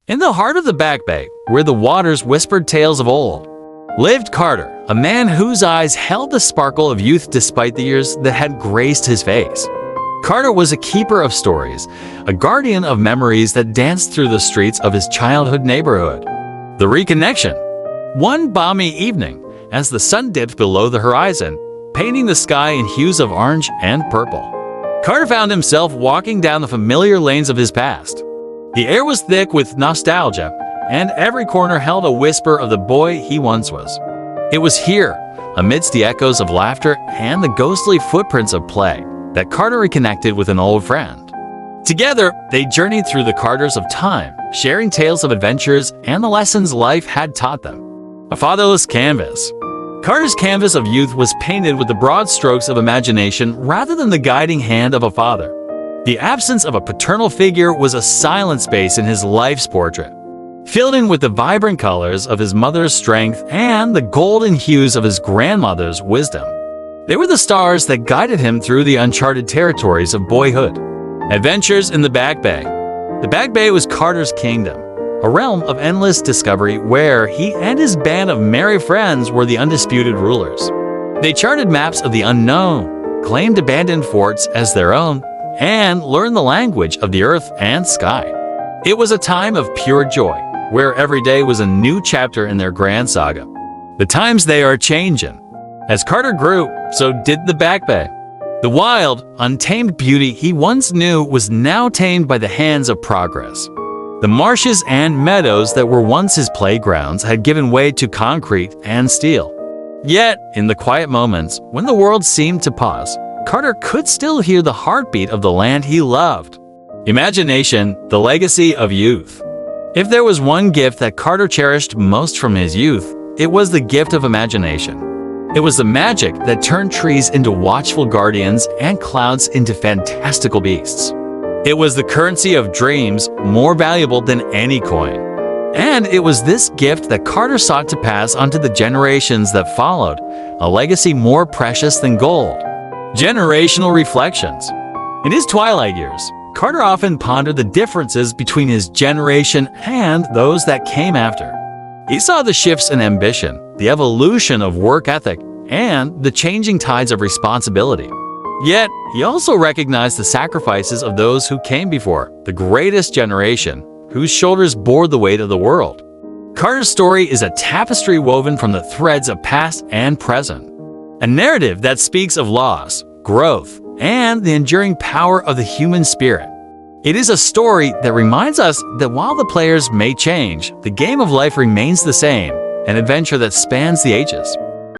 In the heart of the Back Bay, where the waters whispered tales of old, lived Carter, a man whose eyes held the sparkle of youth despite the years that had graced his face. Carter was a keeper of stories, a guardian of memories that danced through the streets of his childhood neighborhood. The reconnection. One balmy evening, as the sun dipped below the horizon, painting the sky in hues of orange and purple, Carter found himself walking down the familiar lanes of his past. The air was thick with nostalgia, and every corner held a whisper of the boy he once was. It was here, amidst the echoes of laughter and the ghostly footprints of play, that Carter reconnected with an old friend. Together, they journeyed through the corridors of time, sharing tales of adventures and the lessons life had taught them. A fatherless canvas. Carter's canvas of youth was painted with the broad strokes of imagination rather than the guiding hand of a father. The absence of a paternal figure was a silent space in his life's portrait, filled in with the vibrant colors of his mother's strength and the golden hues of his grandmother's wisdom. They were the stars that guided him through the uncharted territories of boyhood. Adventures in the Back Bay. The Back Bay was Carter's kingdom, a realm of endless discovery where he and his band of merry friends were the undisputed rulers. They charted maps of the unknown, claimed abandoned forts as their own, and learn the language of the earth and sky. It was a time of pure joy, where every day was a new chapter in their grand saga. The times they are changing. As Carter grew, so did the Back Bay. The wild, untamed beauty he once knew was now tamed by the hands of progress. The marshes and meadows that were once his playgrounds had given way to concrete and steel. Yet, in the quiet moments, when the world seemed to pause, Carter could still hear the heartbeat of the land he loved. Imagination, the legacy of youth. If there was one gift that Carter cherished most from his youth, it was the gift of imagination. It was the magic that turned trees into watchful guardians and clouds into fantastical beasts. It was the currency of dreams, more valuable than any coin. And it was this gift that Carter sought to pass on to the generations that followed, a legacy more precious than gold. Generational reflections. In his twilight years, Carter often pondered the differences between his generation and those that came after. He saw the shifts in ambition, the evolution of work ethic, and the changing tides of responsibility. Yet, he also recognized the sacrifices of those who came before, the greatest generation, whose shoulders bore the weight of the world. Carter's story is a tapestry woven from the threads of past and present. A narrative that speaks of loss, growth, and the enduring power of the human spirit. It is a story that reminds us that while the players may change, the game of life remains the same, an adventure that spans the ages.